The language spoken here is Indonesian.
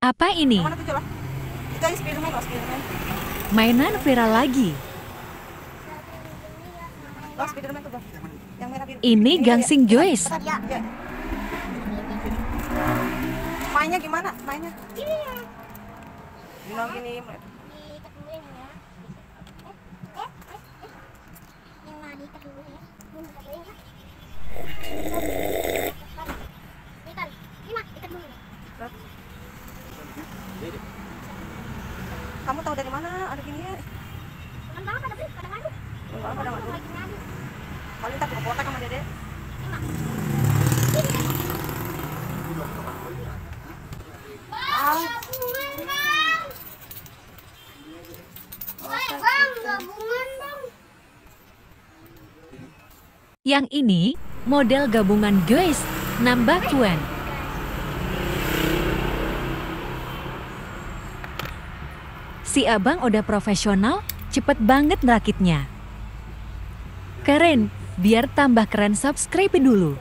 Apa ini? Yang mana tuh coba? Itu yang Spiderman, oh Spiderman. Mainan viral lagi. Oh Spiderman tuh, Bang. Yang merah biru. Ini gangsing ya. Joyce. Ya. Ya. Mainnya gimana? Mainnya? Gini gini. Kamu tahu dari mana ada gini ya? Pada ngadu. Paling tak ke kota sama Dede. Yang ini model gabungan Joyce nambah Kuen. Si abang udah profesional, cepet banget ngerakitnya. Keren, biar tambah keren subscribe dulu.